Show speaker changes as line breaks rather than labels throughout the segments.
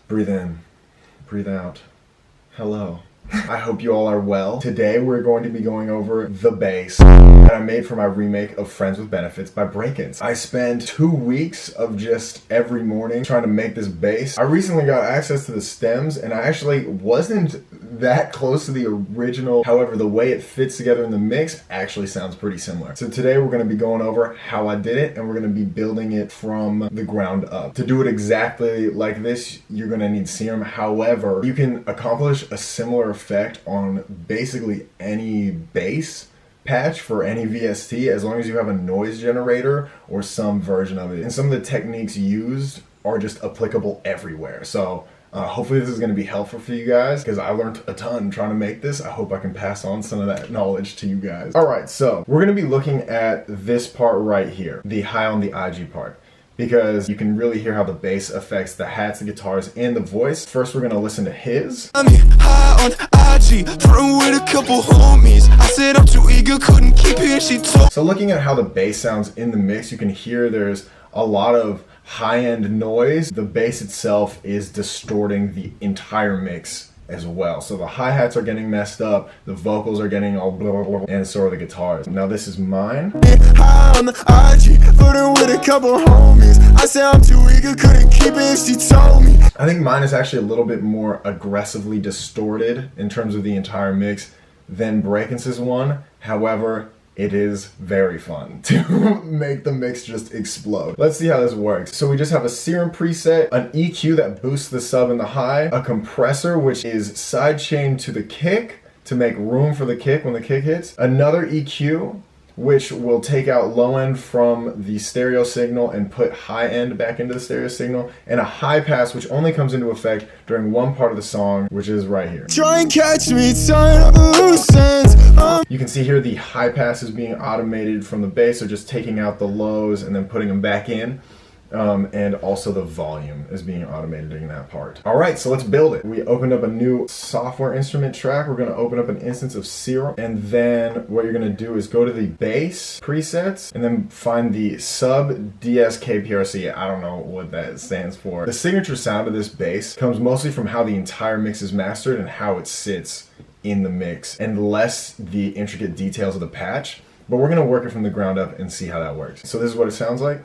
Breathe in, breathe out. Hello. I hope you all are well. Today we're going to be going over the bass that I made for my remake of Friends with Benefits by Brakence. I spent 2 weeks of just every morning trying to make this bass. I recently got access to the stems and I actually wasn't that close to the original. However, the way it fits together in the mix actually sounds pretty similar. So today we're going to be going over how I did it and we're going to be building it from the ground up. To do it exactly like this, you're going to need Serum. However, you can accomplish a similar effect on basically any bass patch for any VST as long as you have a noise generator or some version of it. And some of the techniques used are just applicable everywhere. So hopefully this is going to be helpful for you guys because I learned a ton trying to make this. I hope I can pass on some of that knowledge to you guys. Alright, so we're going to be looking at this part right here, the high on the IG part, because you can really hear how the bass affects the hats, the guitars, and the voice. First, we're gonna listen to his.
I'm high on IG, flirting with a couple homies. I said I'm too eager, couldn't keep it, she told.
So looking at how the bass sounds in the mix, you can hear there's a lot of high-end noise. The bass itself is distorting the entire mix as well. So the hi-hats are getting messed up, the vocals are getting all blah, blah, blah, and so are the guitars. Now this is mine.
High on the IG, flirting with a couple homies. I said I'm too eager, couldn't keep it, she told me.
I think mine is actually a little bit more aggressively distorted in terms of the entire mix than Brakence's one. However, it is very fun to make the mix just explode. Let's see how this works. So we just have a Serum preset, an EQ that boosts the sub and the high, a compressor which is sidechain to the kick to make room for the kick when the kick hits, another EQ which will take out low end from the stereo signal and put high end back into the stereo signal, and a high pass which only comes into effect during one part of the song, which is right here.
Try and catch me, turn up loose ends.
You can see here the high pass is being automated from the bass, so just taking out the lows and then putting them back in. And also the volume is being automated in that part. Alright, so let's build it. We opened up a new software instrument track. We're going to open up an instance of Serum, and then what you're going to do is go to the bass presets and then find the sub DSKPRC. I don't know what that stands for. The signature sound of this bass comes mostly from how the entire mix is mastered and how it sits in the mix, and less the intricate details of the patch. But we're going to work it from the ground up and see how that works. So this is what it sounds like.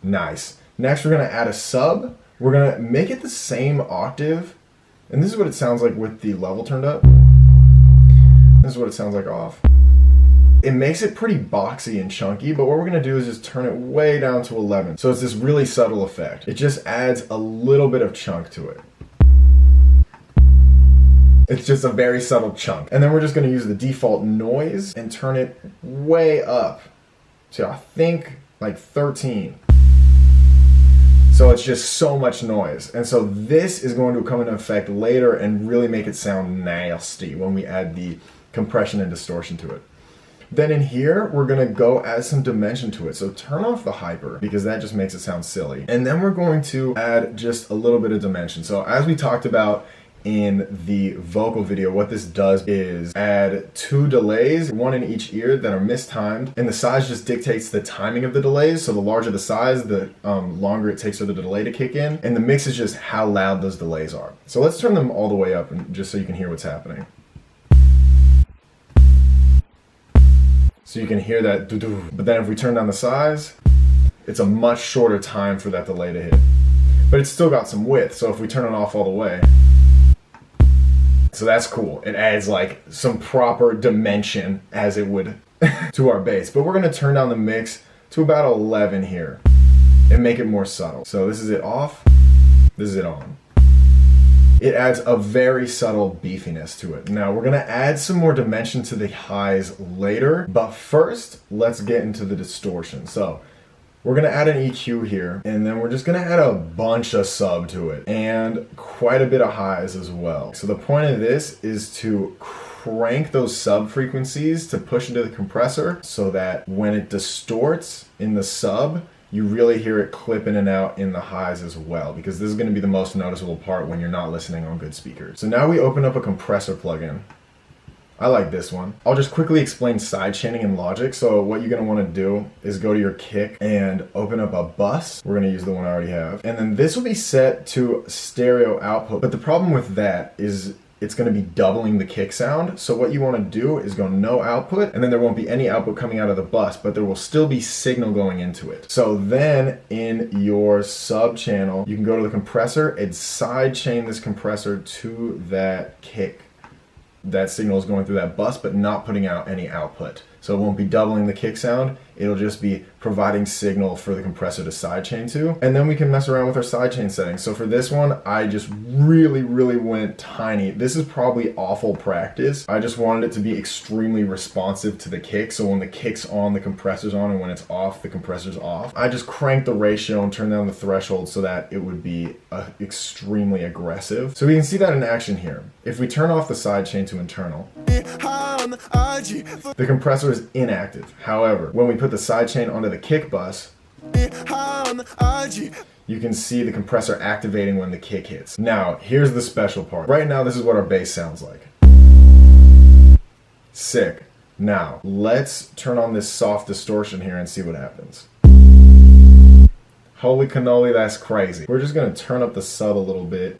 Nice. Next we're going to add a sub. We're going to make it the same octave. And this is what it sounds like with the level turned up. This is what it sounds like off. It makes it pretty boxy and chunky, but what we're going to do is just turn it way down to 11. So it's this really subtle effect. It just adds a little bit of chunk to it. It's just a very subtle chunk. And then we're just going to use the default noise and turn it way up to, I think, like 13. So it's just so much noise. And so this is going to come into effect later and really make it sound nasty when we add the compression and distortion to it. Then in here, we're gonna go add some dimension to it. So turn off the hyper because that just makes it sound silly. And then we're going to add just a little bit of dimension. So as we talked about in the vocal video, what this does is add 2 delays, one in each ear, that are mistimed, and the size just dictates the timing of the delays. So the larger the size, the longer it takes for the delay to kick in, and the mix is just how loud those delays are. So let's turn them all the way up, and just so you can hear what's happening. So you can hear that doo-doo. But then if we turn down the size, it's a much shorter time for that delay to hit. But it's still got some width, so if we turn it off all the way, so that's cool. It adds like some proper dimension as it would to our bass. But we're gonna turn down the mix to about 11 here and make it more subtle. So this is it off, this is it on. It adds a very subtle beefiness to it. Now we're gonna add some more dimension to the highs later, but first let's get into the distortion. So we're gonna add an EQ here, and then we're just gonna add a bunch of sub to it, and quite a bit of highs as well. So the point of this is to crank those sub frequencies to push into the compressor so that when it distorts in the sub, you really hear it clip in and out in the highs as well, because this is gonna be the most noticeable part when you're not listening on good speakers. So now we open up a compressor plugin. I like this one. I'll just quickly explain sidechaining in Logic. So what you're gonna wanna do is go to your kick and open up a bus. We're gonna use the one I already have. And then this will be set to stereo output. But the problem with that is it's gonna be doubling the kick sound. So what you wanna do is go no output, and then there won't be any output coming out of the bus, but there will still be signal going into it. So then in your sub channel, you can go to the compressor and sidechain this compressor to that kick. That signal is going through that bus, but not putting out any output. So it won't be doubling the kick sound. It'll just be providing signal for the compressor to sidechain to. And then we can mess around with our sidechain settings. So for this one, I just really went tiny. This is probably awful practice. I just wanted it to be extremely responsive to the kick. So when the kick's on, the compressor's on, and when it's off, the compressor's off. I just cranked the ratio and turned down the threshold so that it would be extremely aggressive. So we can see that in action here. If we turn off the sidechain to internal, the compressor is inactive. However, when we put the sidechain onto the kick bus, you can see the compressor activating when the kick hits. Now, here's the special part. Right now, this is what our bass sounds like. Sick. Now, let's turn on this soft distortion here and see what happens. Holy cannoli, that's crazy. We're just gonna turn up the sub a little bit.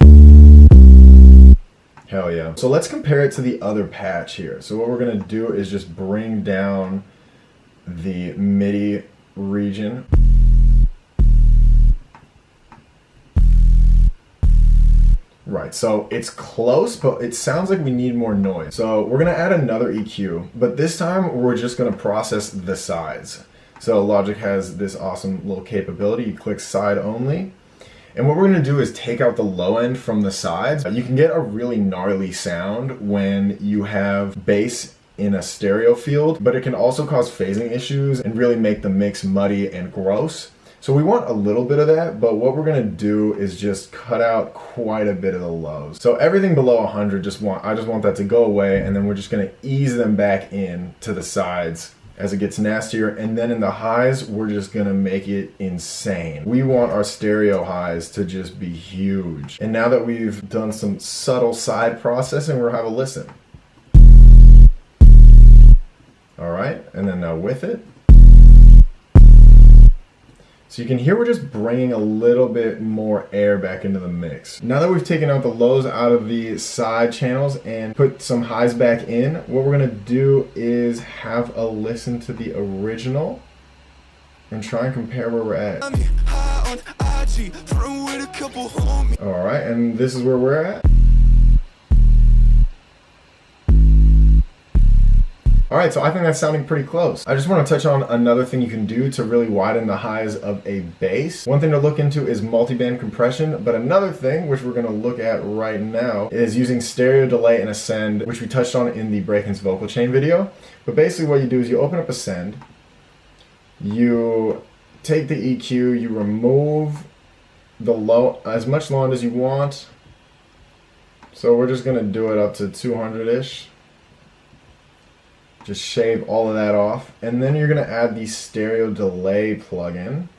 Hell yeah. So let's compare it to the other patch here. So what we're gonna do is just bring down the MIDI region. Right, so it's close, but it sounds like we need more noise. So we're gonna add another EQ, but this time we're just gonna process the sides. So Logic has this awesome little capability. You click side only. And what we're gonna do is take out the low end from the sides. You can get a really gnarly sound when you have bass in a stereo field, but it can also cause phasing issues and really make the mix muddy and gross. So we want a little bit of that, but what we're gonna do is just cut out quite a bit of the lows. So everything below 100, I just want that to go away, and then we're just gonna ease them back in to the sides as it gets nastier, and then in the highs, we're just gonna make it insane. We want our stereo highs to just be huge. And now that we've done some subtle side processing, we'll have a listen. All right, and then now with it. So you can hear we're just bringing a little bit more air back into the mix. Now that we've taken out the lows out of the side channels and put some highs back in, what we're gonna do is have a listen to the original and try and compare where we're at. All right, and this is where we're at. All right, so I think that's sounding pretty close. I just want to touch on another thing you can do to really widen the highs of a bass. One thing to look into is multiband compression, but another thing, which we're going to look at right now, is using stereo delay and ascend, which we touched on in the Brakence vocal chain video. But basically what you do is you open up ascend, you take the EQ, you remove the low, as much low end as you want. So we're just going to do it up to 200-ish. Just shave all of that off, and then you're gonna add the stereo delay plugin.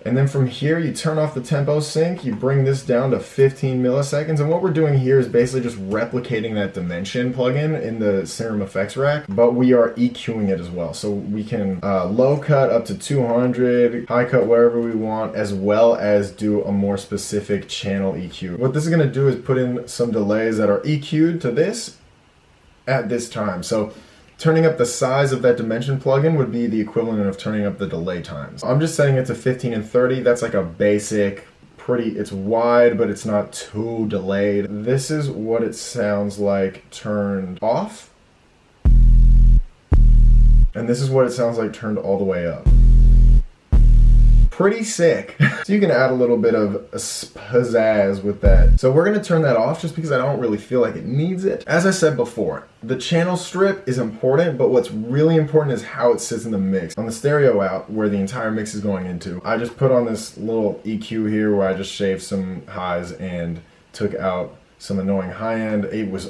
And then from here, you turn off the tempo sync, you bring this down to 15 milliseconds, and what we're doing here is basically just replicating that dimension plugin in the Serum effects rack, but we are EQing it as well. So we can low cut up to 200, high cut wherever we want, as well as do a more specific channel EQ. What this is gonna do is put in some delays that are EQ'd to this at this time. So turning up the size of that dimension plugin would be the equivalent of turning up the delay times. I'm just setting it to 15 and 30. That's like a basic, it's wide, but it's not too delayed. This is what it sounds like turned off. And this is what it sounds like turned all the way up. Pretty sick. So you can add a little bit of a pizzazz with that. So we're gonna turn that off just because I don't really feel like it needs it. As I said before, the channel strip is important, but what's really important is how it sits in the mix. On the stereo out, where the entire mix is going into, I just put on this little EQ here where I just shaved some highs and took out some annoying high end.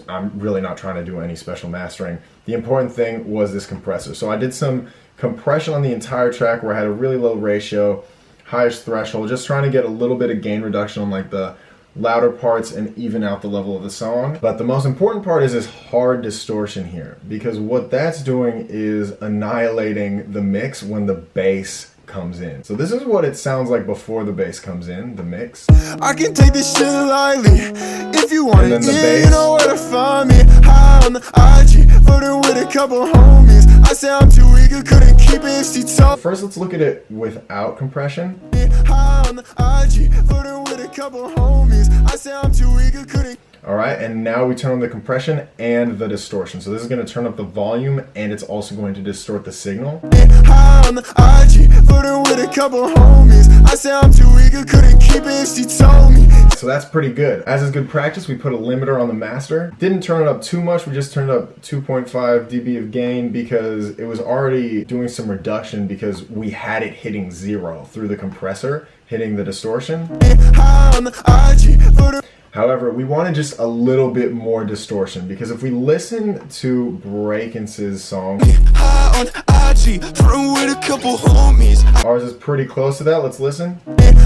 I'm really not trying to do any special mastering. The important thing was this compressor. So I did some compression on the entire track where I had a really low ratio, highest threshold, just trying to get a little bit of gain reduction on like the louder parts and even out the level of the song. But the most important part is this hard distortion here, because what that's doing is annihilating the mix when the bass comes in. So this is what it sounds like before the bass comes in, the mix.
I can take this shit lightly. If you want it,
bass.
you know where to find me. High on the IG, flirting with a couple homies. I say I'm too eager, couldn't keep it if she told.
First, let's look at it without compression.
High on the IG, flirting with a couple homies. I say I'm too eager, couldn't.
All right, and now we turn on the compression and the distortion. So this is going to turn up the volume, and it's also going to distort the signal.
High on the IG, flirting with a couple homies. I say I'm too eager, couldn't keep it if she told me.
So that's pretty good. As is good practice, we put a limiter on the master. Didn't turn it up too much, we just turned up 2.5 dB of gain because it was already doing some reduction because we had it hitting 0 through the compressor, hitting the distortion.
High on the IG, flirting.
However, we wanted just a little bit more distortion because if we listen to Brakence's song,
High on IG, flirting with a couple homies.
ours is pretty close to that. Let's listen.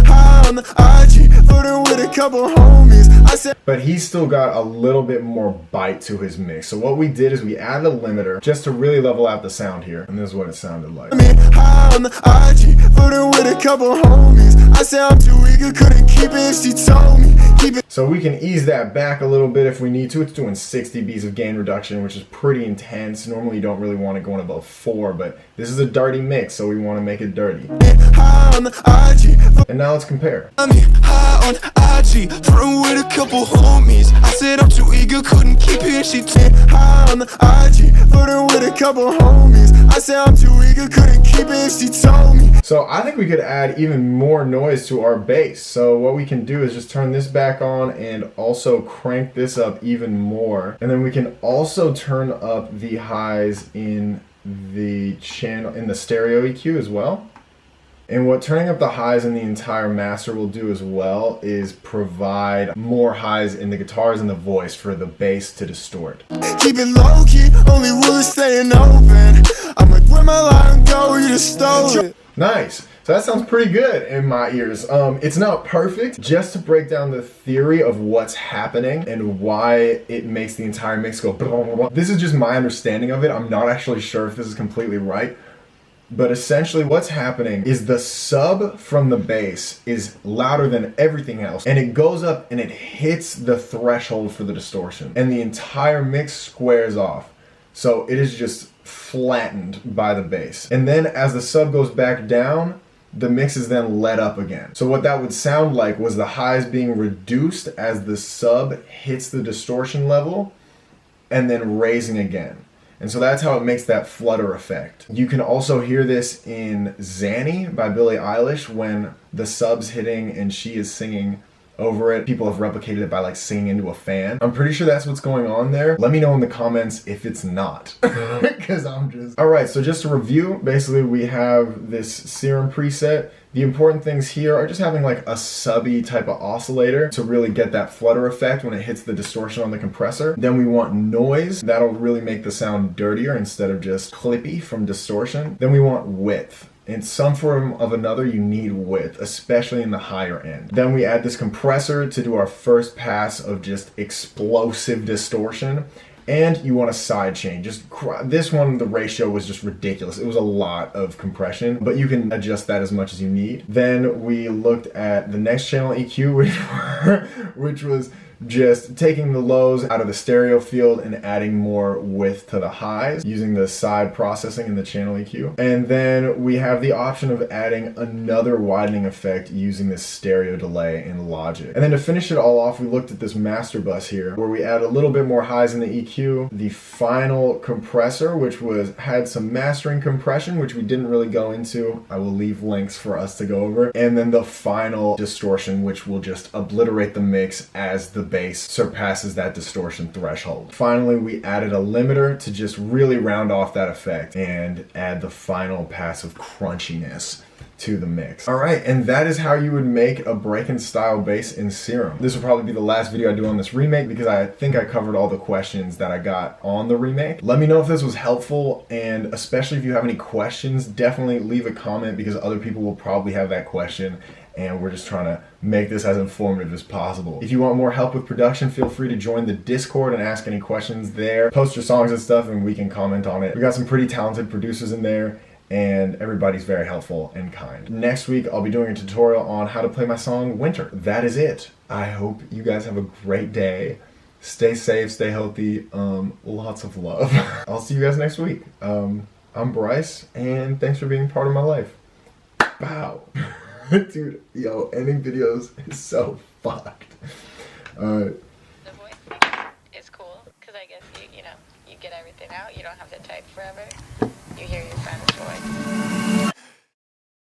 High on the IG, flirting with a couple homies. I said,
But he's still got a little bit more bite to his mix. So what we did is we added a limiter just to really level out the sound here. And this is what it sounded like.
high on the IG, flirting with a couple homies. I say I'm too eager, couldn't keep it if she told me. Keep it.
So we can ease that back a little bit if we need to. It's doing 6 dBs of gain reduction, which is pretty intense. Normally you don't really want to go above 4, but this is a dirty mix, so we want to make it dirty.
High on the IG,
And now let's compare.
high on IG, flirting with a couple homies. I said I'm too eager, couldn't keep it if she told me. High on the IG, flirting with a couple homies. I said I'm too eager, couldn't keep it if she told me.
So I think we could add even more noise to our bass. So what we can do is just turn this back on and also crank this up even more. And then we can also turn up the highs in the channel, in the stereo EQ as well. And what turning up the highs in the entire master will do as well is provide more highs in the guitars and the voice for the bass to distort.
Keep it low key, only rule is staying open. I'm like, where my line go? You just stole it.
Nice. So that sounds pretty good in my ears. It's not perfect. Just to break down the theory of what's happening and why it makes the entire mix go blah, blah, blah. This is just my understanding of it. I'm not actually sure if this is completely right. But essentially what's happening is the sub from the bass is louder than everything else. And it goes up and it hits the threshold for the distortion. And the entire mix squares off. So it is just flattened by the bass. And then as the sub goes back down, the mix is then let up again. So what that would sound like was the highs being reduced as the sub hits the distortion level and then raising again. And so that's how it makes that flutter effect. You can also hear this in Zanny by Billie Eilish when the sub's hitting and she is singing over it. People have replicated it by like singing into a fan. I'm pretty sure that's what's going on there. Let me know in the comments if it's not. Because I'm just... Alright, so just to review, basically we have this Serum preset. The important things here are just having like a subby type of oscillator to really get that flutter effect when it hits the distortion on the compressor. Then we want noise. That'll really make the sound dirtier instead of just clippy from distortion. Then we want width. In some form of another, you need width, especially in the higher end. Then we add this compressor to do our first pass of just explosive distortion. And you want a sidechain. This one, the ratio was just ridiculous. It was a lot of compression, but you can adjust that as much as you need. Then we looked at the next channel EQ, which was just taking the lows out of the stereo field and adding more width to the highs using the side processing in the channel EQ. And then we have the option of adding another widening effect using this stereo delay in Logic. And then to finish it all off, we looked at this master bus here where we add a little bit more highs in the EQ, the final compressor, which had some mastering compression, which we didn't really go into. I will leave links for us to go over. And then the final distortion, which will just obliterate the mix as the bass surpasses that distortion threshold. Finally, we added a limiter to just really round off that effect and add the final pass of crunchiness to the mix. Alright, and that is how you would make a Brakence style bass in Serum. This will probably be the last video I do on this remake because I think I covered all the questions that I got on the remake. Let me know if this was helpful, and especially if you have any questions, definitely leave a comment because other people will probably have that question and we're just trying to make this as informative as possible. If you want more help with production, feel free to join the Discord and ask any questions there. Post your songs and stuff and we can comment on it. We got some pretty talented producers in there, and everybody's very helpful and kind. Next week, I'll be doing a tutorial on how to play my song Winter. That is it. I hope you guys have a great day. Stay safe, stay healthy, lots of love. I'll see you guys next week. I'm Bryce, and thanks for being part of my life. Wow. Dude, yo, ending videos is so fucked. Alright.
The voice is cool, because I guess you get everything out. You don't have to type forever. You hear your friend's voice.